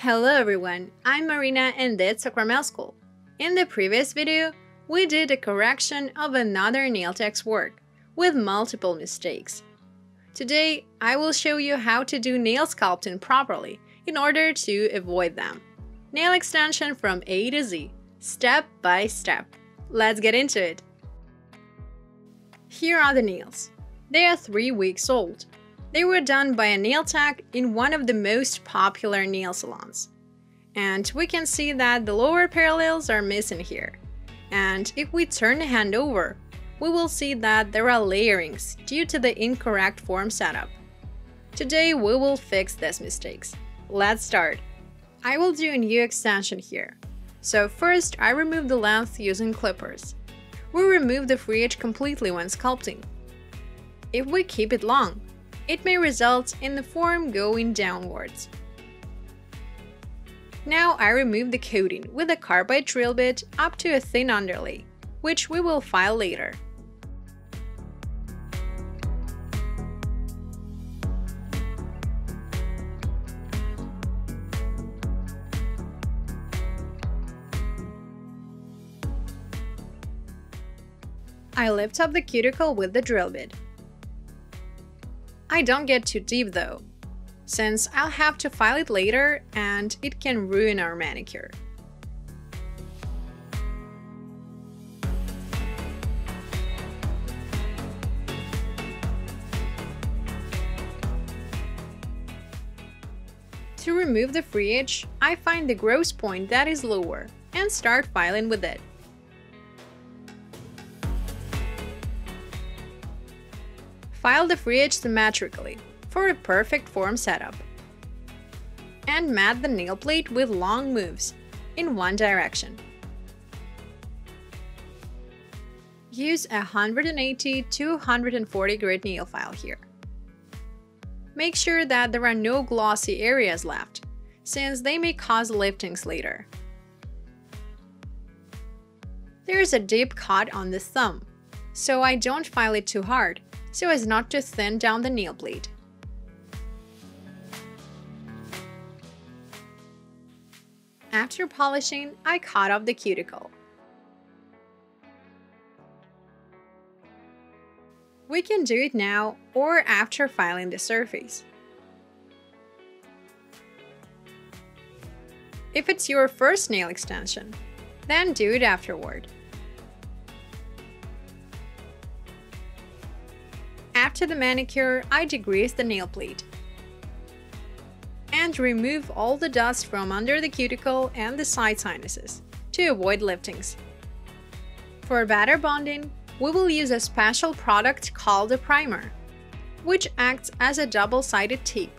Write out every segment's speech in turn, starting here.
Hello everyone, I'm Marina and that's Sakramel School. In the previous video, we did a correction of another nail tech's work with multiple mistakes. Today, I will show you how to do nail sculpting properly in order to avoid them. Nail extension from A to Z, step by step. Let's get into it. Here are the nails. They are 3 weeks old. They were done by a nail tech in one of the most popular nail salons. And we can see that the lower parallels are missing here. And if we turn the hand over, we will see that there are layerings due to the incorrect form setup. Today we will fix these mistakes. Let's start. I will do a new extension here. So first I remove the length using clippers. We remove the free edge completely when sculpting. If we keep it long, it may result in the form going downwards. Now I remove the coating with a carbide drill bit up to a thin underlay, which we will file later. I lift up the cuticle with the drill bit. I don't get too deep though, since I'll have to file it later and it can ruin our manicure. To remove the free edge, I find the gross point that is lower and start filing with it. File the free edge symmetrically for a perfect form setup. And mat the nail plate with long moves in one direction. Use a 180 to 140 grit nail file here. Make sure that there are no glossy areas left, since they may cause liftings later. There is a deep cut on the thumb, so I don't file it too hard, so as not to thin down the nail plate. After polishing, I cut off the cuticle. We can do it now or after filing the surface. If it's your first nail extension, then do it afterward. After the manicure, I degrease the nail plate and remove all the dust from under the cuticle and the side sinuses to avoid liftings. For better bonding, we will use a special product called a primer, which acts as a double-sided tape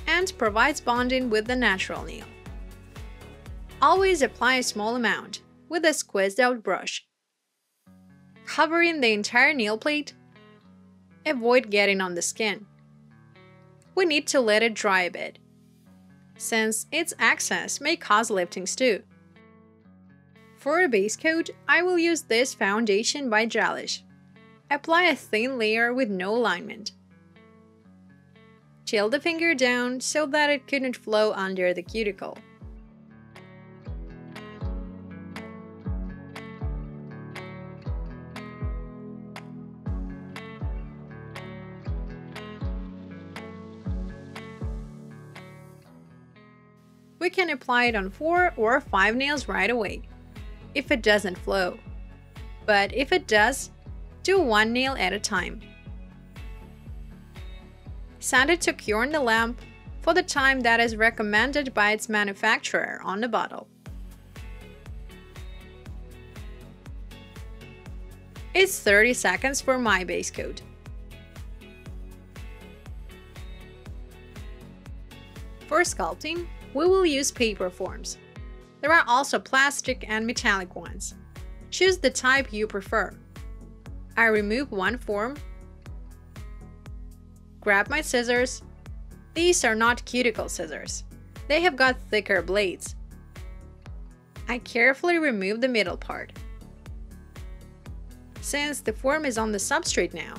and provides bonding with the natural nail. Always apply a small amount with a squeezed-out brush, covering the entire nail plate. Avoid getting on the skin. We need to let it dry a bit, since its excess may cause liftings too. For a base coat, I will use this foundation by Gelish. Apply a thin layer with no alignment. Tilt the finger down so that it couldn't flow under the cuticle. We can apply it on 4 or 5 nails right away, if it doesn't flow. But if it does, do 1 nail at a time. Set it to cure in the lamp for the time that is recommended by its manufacturer on the bottle. It's 30 seconds for my base coat. For sculpting, we will use paper forms. There are also plastic and metallic ones. Choose the type you prefer. I remove one form, grab my scissors. These are not cuticle scissors. They have got thicker blades. I carefully remove the middle part. Since the form is on the substrate now,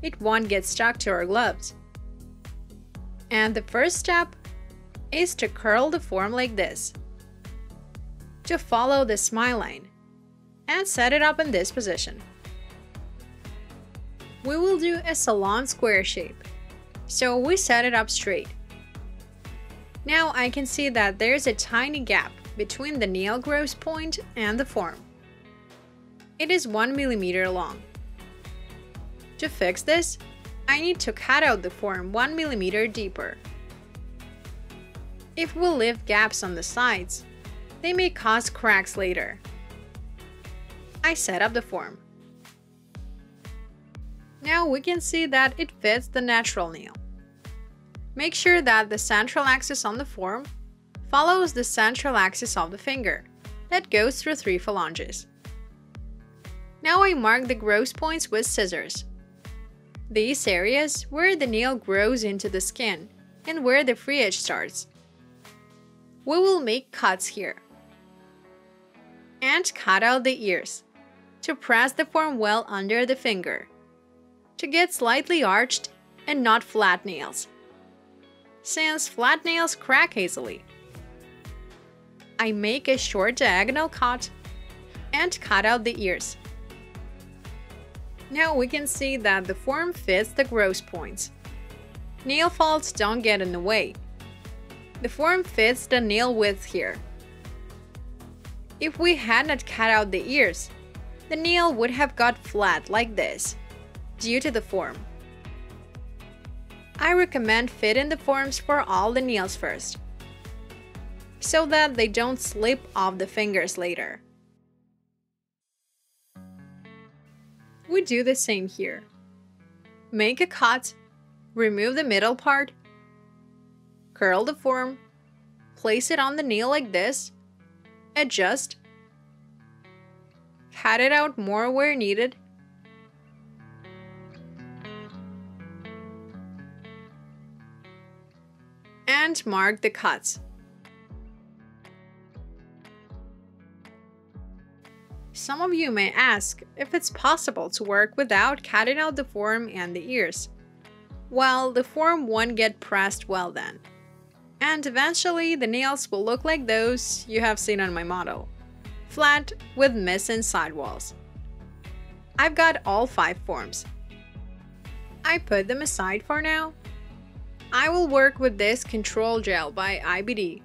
it won't get stuck to our gloves. And the first step is to curl the form like this, to follow the smile line, and set it up in this position. We will do a salon square shape, so we set it up straight. Now I can see that there's a tiny gap between the nail gross point and the form. It is 1 millimeter long. To fix this, I need to cut out the form 1 millimeter deeper. If we leave gaps on the sides, they may cause cracks later. I set up the form. Now we can see that it fits the natural nail. Make sure that the central axis on the form follows the central axis of the finger that goes through 3 phalanges. Now I mark the gross points with scissors. These areas where the nail grows into the skin and where the free edge starts. We will make cuts here. And cut out the ears to press the form well under the finger, to get slightly arched and not flat nails, since flat nails crack easily. I make a short diagonal cut and cut out the ears. Now we can see that the form fits the gross points. Nail faults don't get in the way. The form fits the nail width here. If we had not cut out the ears, the nail would have got flat like this, due to the form. I recommend fitting the forms for all the nails first, so that they don't slip off the fingers later. We do the same here. Make a cut, remove the middle part, curl the form, place it on the nail like this, adjust, cut it out more where needed, and mark the cuts. Some of you may ask if it's possible to work without cutting out the form and the ears. Well, the form won't get pressed well then, and eventually the nails will look like those you have seen on my model, flat with missing sidewalls. I've got all 5 forms. I put them aside for now. I will work with this control gel by IBD.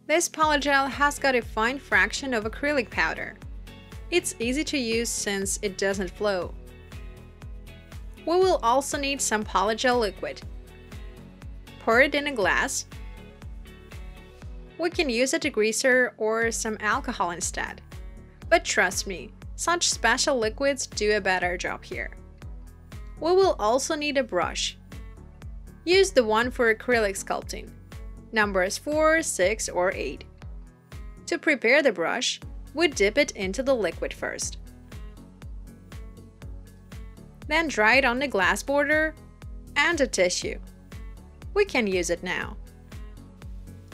This polygel has got a fine fraction of acrylic powder. It's easy to use since it doesn't flow. We will also need some polygel liquid. Pour it in a glass. We can use a degreaser or some alcohol instead. But trust me, such special liquids do a better job here. We will also need a brush. Use the one for acrylic sculpting, numbers 4, 6, or 8. To prepare the brush, we dip it into the liquid first. Then dry it on the glass border and a tissue. We can use it now.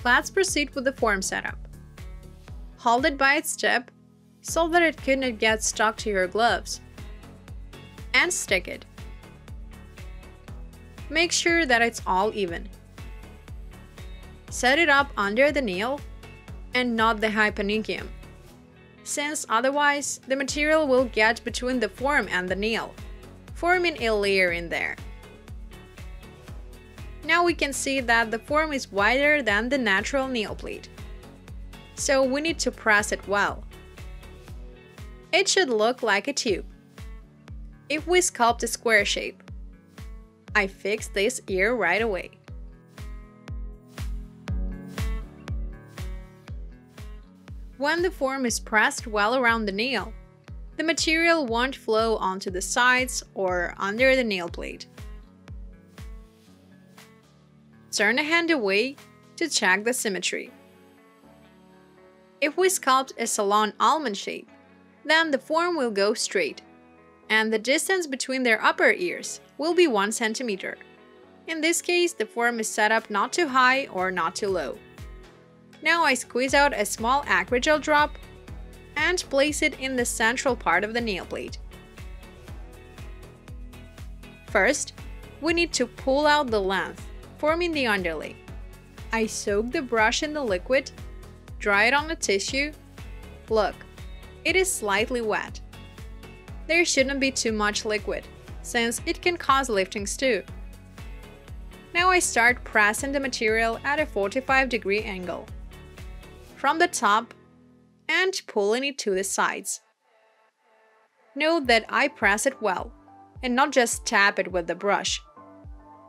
Let's proceed with the form setup. Hold it by its tip so that it could not get stuck to your gloves, and stick it. Make sure that it's all even. Set it up under the nail and not the hyponychium, since otherwise the material will get between the form and the nail, forming a layer in there. Now we can see that the form is wider than the natural nail plate, so we need to press it well. It should look like a tube. If we sculpt a square shape, I fix this ear right away. When the form is pressed well around the nail, the material won't flow onto the sides or under the nail plate. Turn the hand away to check the symmetry. If we sculpt a salon almond shape, then the form will go straight, and the distance between their upper ears will be 1 centimeter. In this case, the form is set up not too high or not too low. Now I squeeze out a small acrygel drop and place it in the central part of the nail plate. First, we need to pull out the length, forming the underlay. I soak the brush in the liquid, dry it on a tissue. Look, it is slightly wet. There shouldn't be too much liquid, since it can cause liftings too. Now I start pressing the material at a 45-degree angle from the top and pulling it to the sides. Note that I press it well and not just tap it with the brush.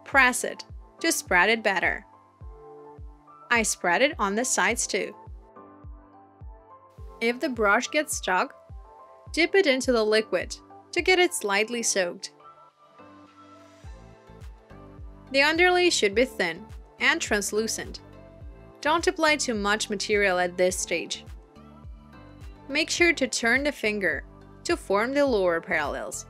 Press it to spread it better. I spread it on the sides too. If the brush gets stuck, dip it into the liquid to get it slightly soaked. The underlay should be thin and translucent. Don't apply too much material at this stage. Make sure to turn the finger to form the lower parallels.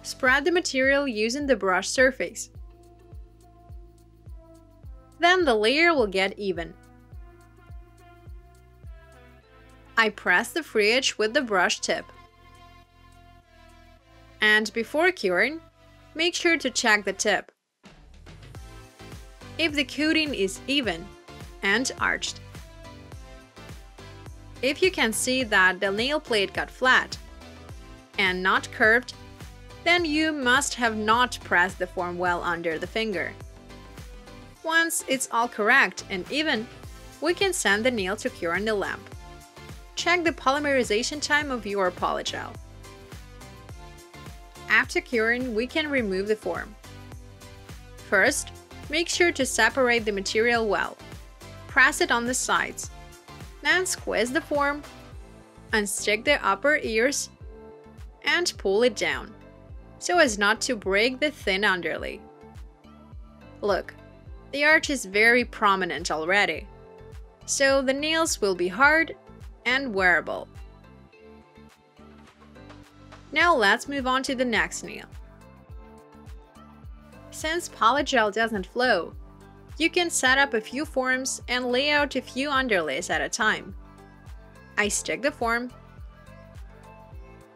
Spread the material using the brush surface. Then the layer will get even. I press the free edge with the brush tip. And before curing, make sure to check the tip. If the coating is even and arched. If you can see that the nail plate got flat and not curved, then you must have not pressed the form well under the finger. Once it's all correct and even, we can send the nail to cure on the lamp. Check the polymerization time of your polygel. After curing, we can remove the form. First, make sure to separate the material well. Press it on the sides. Then squeeze the form, unstick the upper ears, and pull it down, so as not to break the thin underlay. Look, the arch is very prominent already, so the nails will be hard and wearable. Now let's move on to the next nail. Since polygel doesn't flow, you can set up a few forms and lay out a few underlays at a time. I stick the form.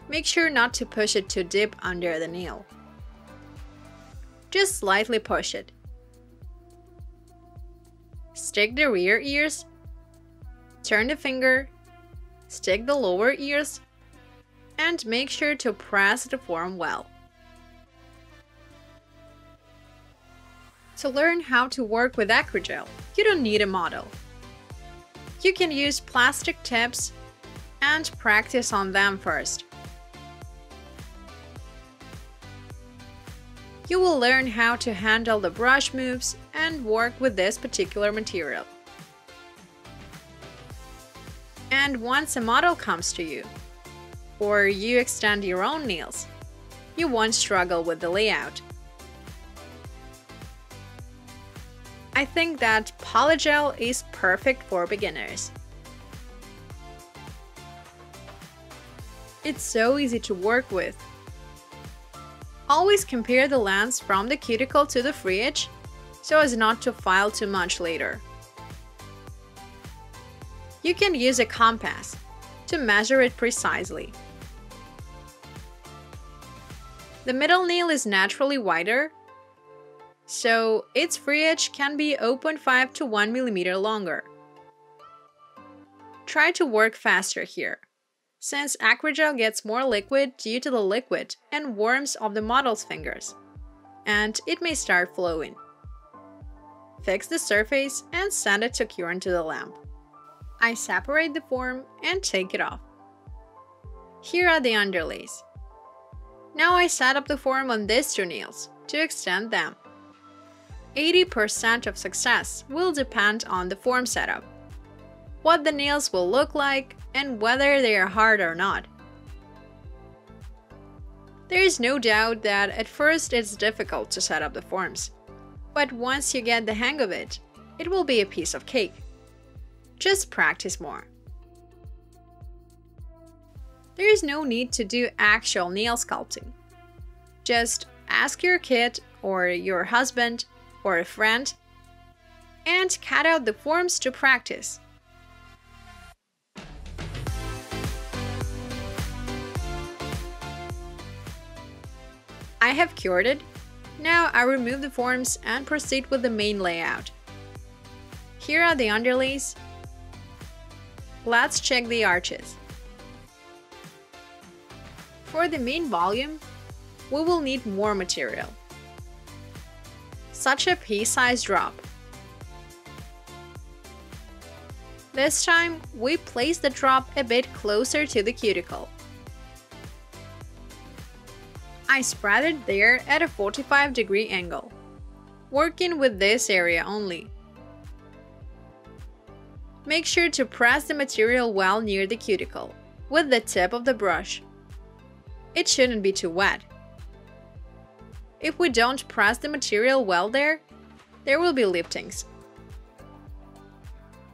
Make sure not to push it too deep under the nail. Just slightly push it. Stick the rear ears. Turn the finger. Stick the lower ears. And make sure to press the form well. To learn how to work with acrygel, you don't need a model. You can use plastic tips and practice on them first. You will learn how to handle the brush moves and work with this particular material. And once a model comes to you, or you extend your own nails, you won't struggle with the layout. I think that polygel is perfect for beginners. It's so easy to work with. Always compare the lengths from the cuticle to the free edge, so as not to file too much later. You can use a compass to measure it precisely. The middle nail is naturally wider, so its free edge can be 0.5 to 1 mm longer. Try to work faster here, since acrygel gets more liquid due to the liquid and worms of the model's fingers, and it may start flowing. Fix the surface and send it to cure into the lamp. I separate the form and take it off. Here are the underlays. Now I set up the form on these two nails to extend them. 80% of success will depend on the form setup, what the nails will look like, and whether they are hard or not. There is no doubt that at first it's difficult to set up the forms, but once you get the hang of it, it will be a piece of cake. Just practice more. There is no need to do actual nail sculpting. Just ask your kid or your husband or a friend and cut out the forms to practice. I have cured it Now I remove the forms and proceed with the main layout. Here are the underlays. Let's check the arches. For the main volume, we will need more material, such a pea-sized drop. This time, we place the drop a bit closer to the cuticle. I spread it there at a 45-degree angle, working with this area only. Make sure to press the material well near the cuticle, with the tip of the brush. It shouldn't be too wet. If we don't press the material well there will be liftings.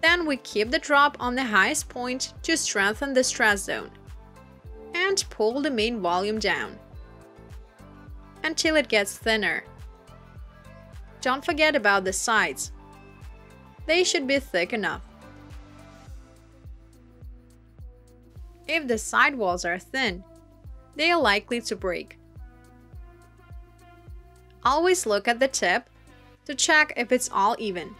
Then we keep the drop on the highest point to strengthen the stress zone, and pull the main volume down until it gets thinner. Don't forget about the sides. They should be thick enough. If the side walls are thin, they are likely to break. Always look at the tip to check if it's all even.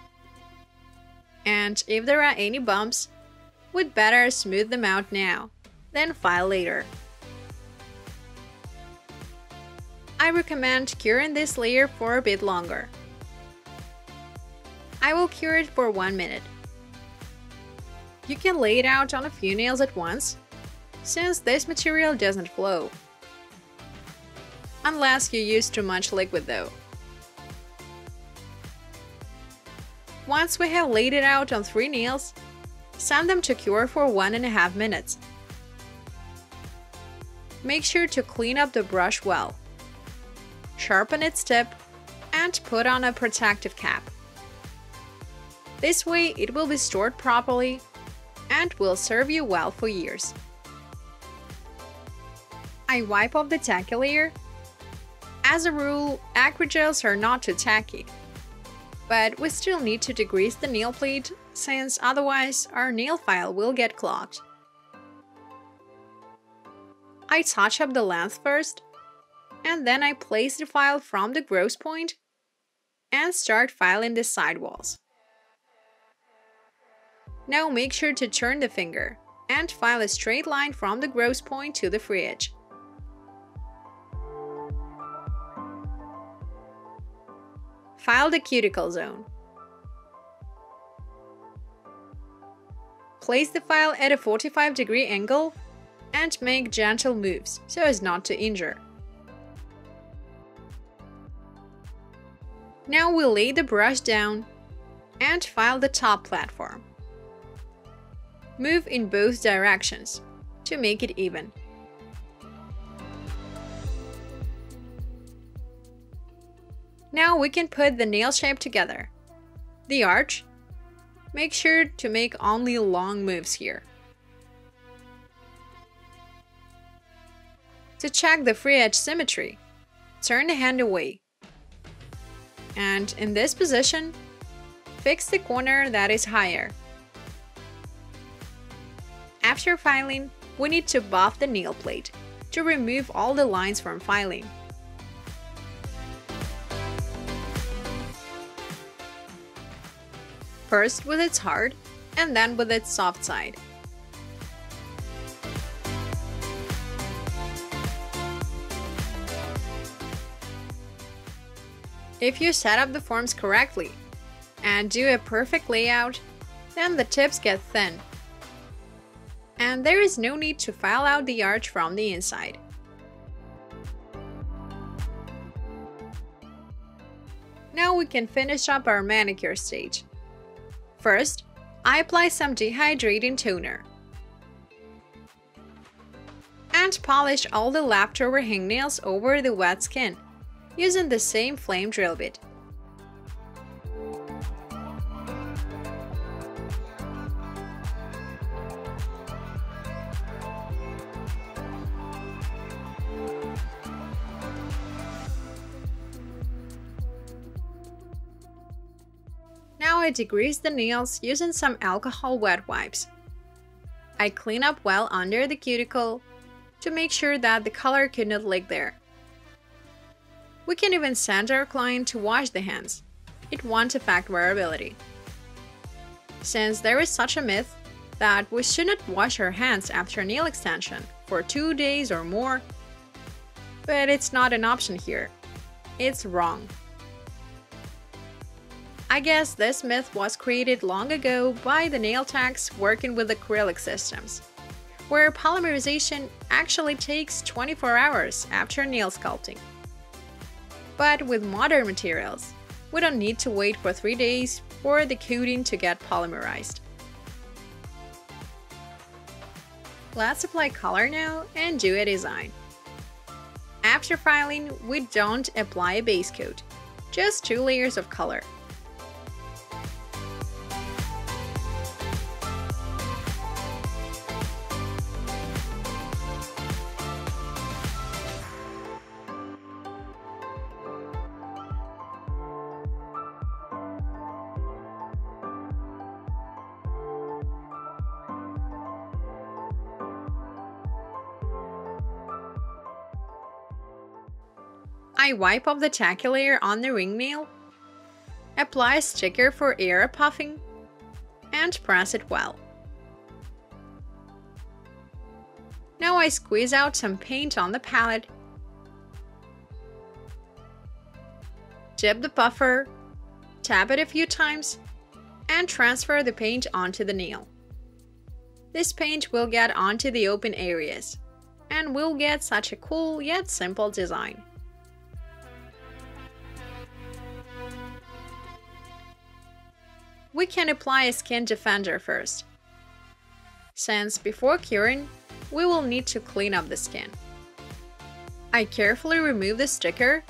And if there are any bumps, we'd better smooth them out now, then file later. I recommend curing this layer for a bit longer. I will cure it for 1 minute. You can lay it out on a few nails at once, since this material doesn't flow. Unless you use too much liquid though. Once we have laid it out on 3 nails, send them to cure for 1.5 minutes. Make sure to clean up the brush well. Sharpen its tip and put on a protective cap. This way it will be stored properly and will serve you well for years. I wipe off the tacky layer. As a rule, acrygels are not too tacky, but we still need to degrease the nail plate since otherwise our nail file will get clogged. I touch up the length first, and then I place the file from the gross point and start filing the side walls. Now make sure to turn the finger and file a straight line from the gross point to the free edge. File the cuticle zone. Place the file at a 45-degree angle and make gentle moves so as not to injure. Now we lay the brush down and file the top platform. Move in both directions to make it even. Now we can put the nail shape together. The arch, make sure to make only long moves here. To check the free edge symmetry, turn the hand away. And in this position, fix the corner that is higher. After filing, we need to buff the nail plate to remove all the lines from filing. First with its hard, and then with its soft side. If you set up the forms correctly and do a perfect layout, then the tips get thin. And there is no need to file out the arch from the inside. Now we can finish up our manicure stage. First, I apply some dehydrating toner and polish all the leftover hangnails over the wet skin using the same flame drill bit. Now I degrease the nails using some alcohol wet wipes. I clean up well under the cuticle to make sure that the color could not leak there. We can even send our client to wash the hands. It won't affect wearability. Since there is such a myth that we shouldn't wash our hands after nail extension for 2 days or more, but it's not an option here. It's wrong. I guess this myth was created long ago by the nail techs working with acrylic systems, where polymerization actually takes 24 hours after nail sculpting. But with modern materials, we don't need to wait for 3 days for the coating to get polymerized. Let's apply color now and do a design. After filing, we don't apply a base coat, just 2 layers of color. I wipe off the tacky layer on the ring nail, apply a sticker for air puffing, and press it well. Now I squeeze out some paint on the palette, dip the puffer, tap it a few times, and transfer the paint onto the nail. This paint will get onto the open areas, and we'll get such a cool yet simple design. We can apply a skin defender first, since before curing, we will need to clean up the skin. I carefully remove the sticker.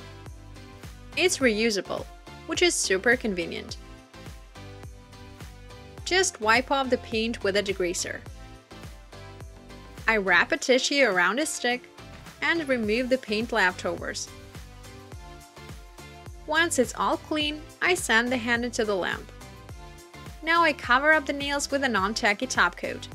It's reusable, which is super convenient. Just wipe off the paint with a degreaser. I wrap a tissue around a stick and remove the paint leftovers. Once it's all clean, I send the hand into the lamp. Now I cover up the nails with a non-tacky top coat.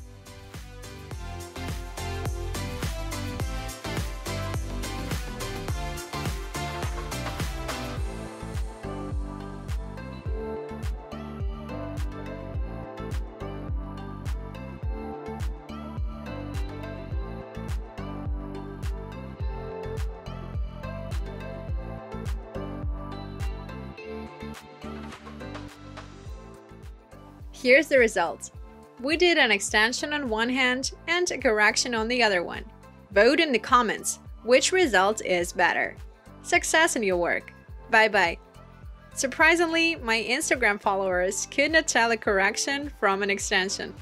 Here's the result. We did an extension on one hand and a correction on the other one. Vote in the comments which result is better. Success in your work. Bye bye. Surprisingly, my Instagram followers could not tell a correction from an extension.